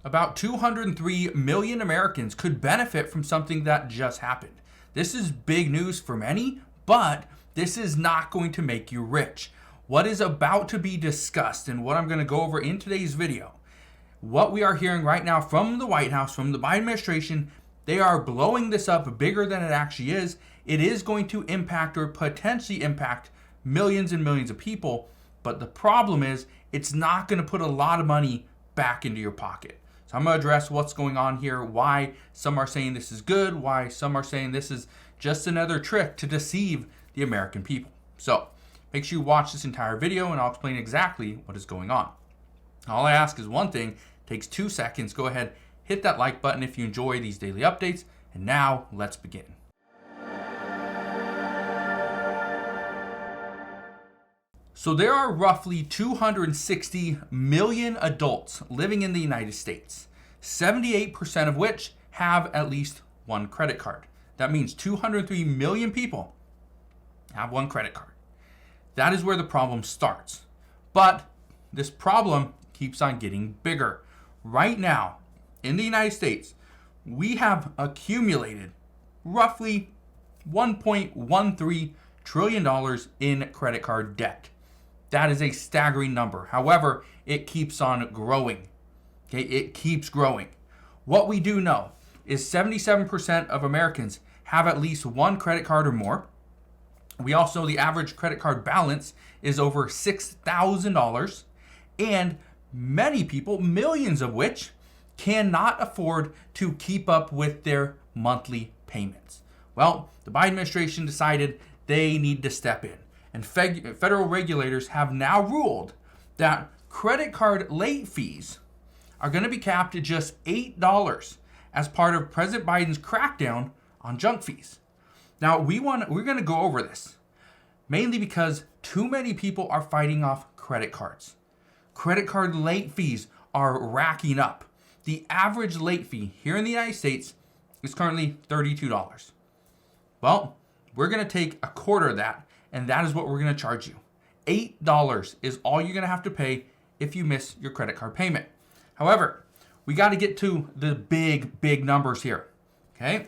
About 203 million Americans could benefit from something that just happened. This is big news for many, but this is not going to make you rich. What is about to be discussed and what I'm going to go over in today's video, what we are hearing right now from the White House, from the Biden administration, they are blowing this up bigger than it actually is. It is going to impact or potentially impact millions and millions of people, but the problem is it's not going to put a lot of money back into your pocket. So I'm going to address what's going on here, why some are saying this is good, why some are saying this is just another trick to deceive the American people. So make sure you watch this entire video and I'll explain exactly what is going on. All I ask is one thing, takes 2 seconds. Go ahead, hit that like button if you enjoy these daily updates. And now let's begin. So there are roughly 260 million adults living in the United States, 78% of which have at least one credit card. That means 203 million people have one credit card. That is where the problem starts. But this problem keeps on getting bigger. Right now, in the United States, we have accumulated roughly $1.13 trillion in credit card debt. That is a staggering number. However, it keeps on growing. Okay, it keeps growing. What we do know is 77% of Americans have at least one credit card or more. We also know the average credit card balance is over $6,000, and many people, millions of which, cannot afford to keep up with their monthly payments. Well, the Biden administration decided they need to step in. And federal regulators have now ruled that credit card late fees are going to be capped at just $8 as part of President Biden's crackdown on junk fees. Now, we're going to go over this, mainly because too many people are fighting off credit cards. Credit card late fees are racking up. The average late fee here in the United States is currently $32. Well, we're going to take a quarter of that, and that is what we're going to charge you. $8 is all you're going to have to pay if you miss your credit card payment. However, we got to get to the big numbers here, okay?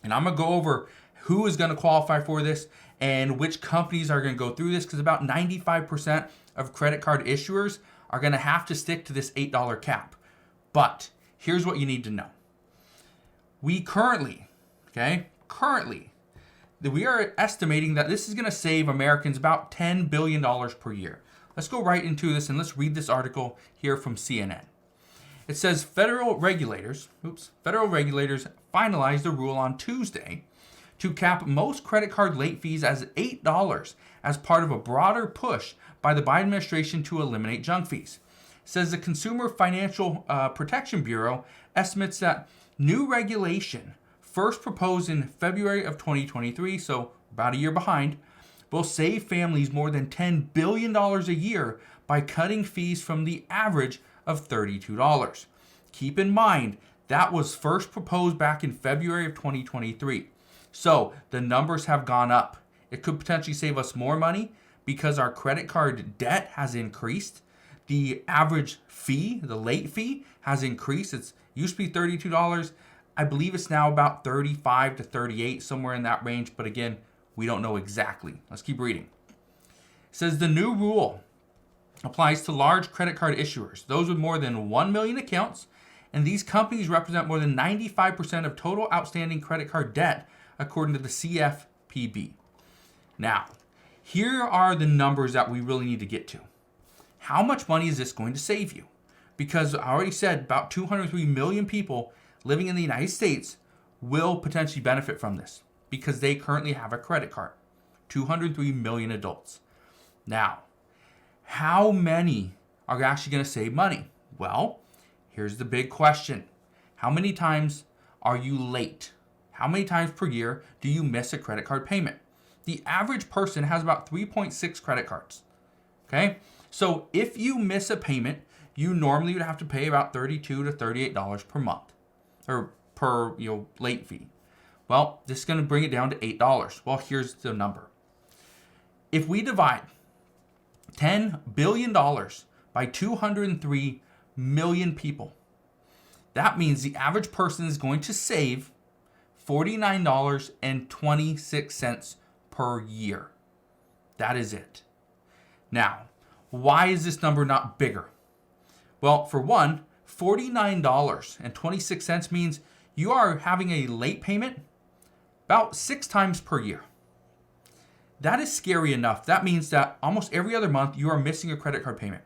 And I'm going to go over who is going to qualify for this and which companies are going to go through this, because about 95% of credit card issuers are going to have to stick to this $8 cap. But here's what you need to know. We currently we are estimating that this is going to save Americans about $10 billion per year. Let's go right into this and let's read this article here from CNN. It says federal regulators finalized the rule on Tuesday to cap most credit card late fees as $8 as part of a broader push by the Biden administration to eliminate junk fees. It says the Consumer Financial Protection Bureau estimates that new regulation, first proposed in February of 2023, so about a year behind, will save families more than $10 billion a year by cutting fees from the average of $32. Keep in mind, that was first proposed back in February of 2023. So the numbers have gone up. It could potentially save us more money because our credit card debt has increased. The average fee, the late fee, has increased. It used to be $32. I believe it's now about 35 to 38, somewhere in that range. But again, we don't know exactly. Let's keep reading. It says the new rule applies to large credit card issuers, those with more than 1 million accounts. And these companies represent more than 95% of total outstanding credit card debt, according to the CFPB. Now, here are the numbers that we really need to get to. How much money is this going to save you? Because I already said about 203 million people living in the United States will potentially benefit from this because they currently have a credit card. 203 million adults. Now, how many are actually going to save money? Well, here's the big question. How many times are you late? How many times per year do you miss a credit card payment? The average person has about 3.6 credit cards. Okay? So if you miss a payment, you normally would have to pay about $32 to $38 per month. Or per late fee. Well, this is going to bring it down to $8. Well, here's the number. If we divide $10 billion by 203 million people, That means the average person is going to save $49.26 per year. That is it. Now, why is this number not bigger? Well, for one, $49.26 means you are having a late payment about 6 times per year. That is scary enough. That means that almost every other month you are missing a credit card payment.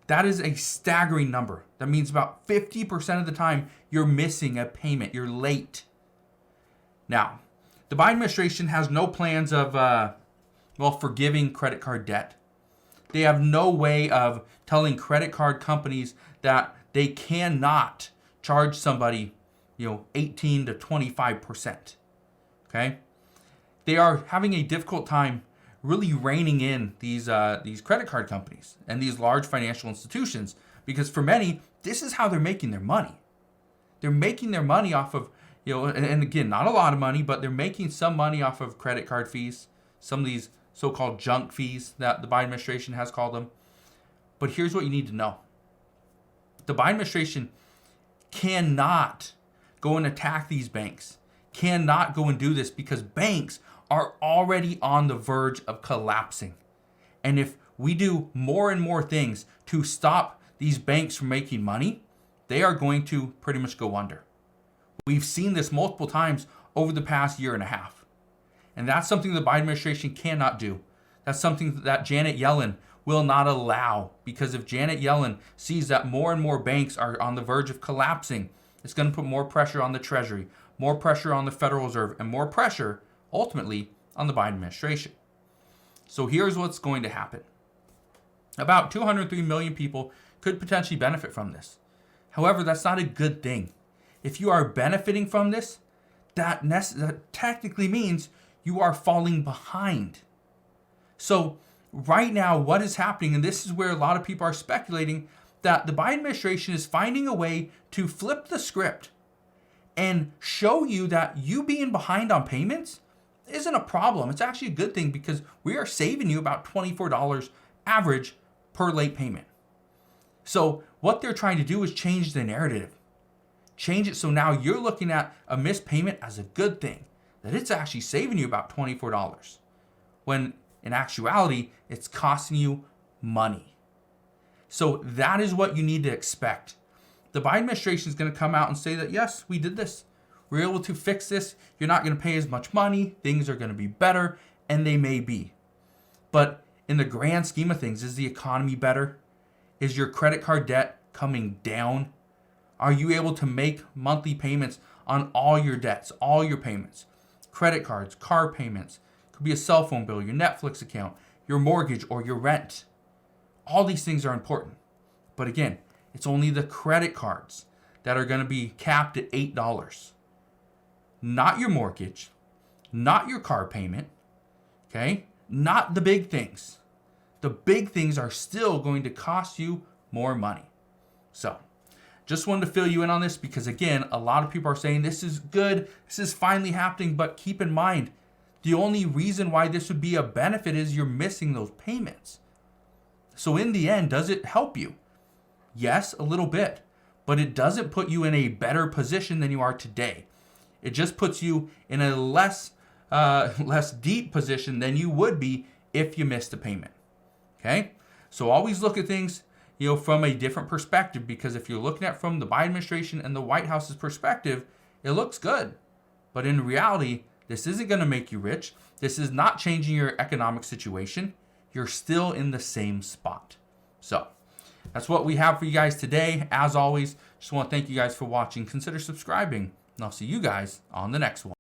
That is a staggering number. That means about 50% of the time you're missing a payment. You're late. Now, the Biden administration has no plans of, forgiving credit card debt. They have no way of telling credit card companies that they cannot charge somebody, 18 to 25%. Okay? They are having a difficult time really reining in these credit card companies and these large financial institutions, because for many, this is how they're making their money. They're making their money off of, and again, not a lot of money, but they're making some money off of credit card fees, some of these so-called junk fees that the Biden administration has called them. But here's what you need to know. The Biden administration cannot go and attack these banks, cannot go and do this, because banks are already on the verge of collapsing. And if we do more and more things to stop these banks from making money, they are going to pretty much go under. We've seen this multiple times over the past year and a half. And that's something the Biden administration cannot do. That's something that Janet Yellen will not allow, because if Janet Yellen sees that more and more banks are on the verge of collapsing, it's going to put more pressure on the Treasury, more pressure on the Federal Reserve, and more pressure ultimately on the Biden administration. So here's what's going to happen. About 203 million people could potentially benefit from this. However, that's not a good thing. If you are benefiting from this, that technically means you are falling behind. So right now, what is happening, and this is where a lot of people are speculating, that the Biden administration is finding a way to flip the script and show you that you being behind on payments isn't a problem. It's actually a good thing, because we are saving you about $24 average per late payment. So what they're trying to do is change the narrative. Change it so now you're looking at a missed payment as a good thing, that it's actually saving you about $24, when in actuality, it's costing you money. So that is what you need to expect. The Biden administration is going to come out and say that, yes, we did this. We're able to fix this. You're not going to pay as much money. Things are going to be better, and they may be. But in the grand scheme of things, is the economy better? Is your credit card debt coming down? Are you able to make monthly payments on all your debts, all your payments? Credit cards, car payments, could be a cell phone bill, your Netflix account, your mortgage, or your rent. All these things are important. But again, it's only the credit cards that are going to be capped at $8. Not your mortgage, not your car payment, okay? Not the big things. The big things are still going to cost you more money. So, just wanted to fill you in on this, because again, a lot of people are saying this is good, this is finally happening, but keep in mind, the only reason why this would be a benefit is you're missing those payments. So in the end, does it help you? Yes, a little bit, but it doesn't put you in a better position than you are today. It just puts you in a less deep position than you would be if you missed a payment. Okay? So always look at things, from a different perspective, because if you're looking at from the Biden administration and the White House's perspective, it looks good. But in reality, this isn't going to make you rich. This is not changing your economic situation. You're still in the same spot. So that's what we have for you guys today. As always, just want to thank you guys for watching. Consider subscribing, and I'll see you guys on the next one.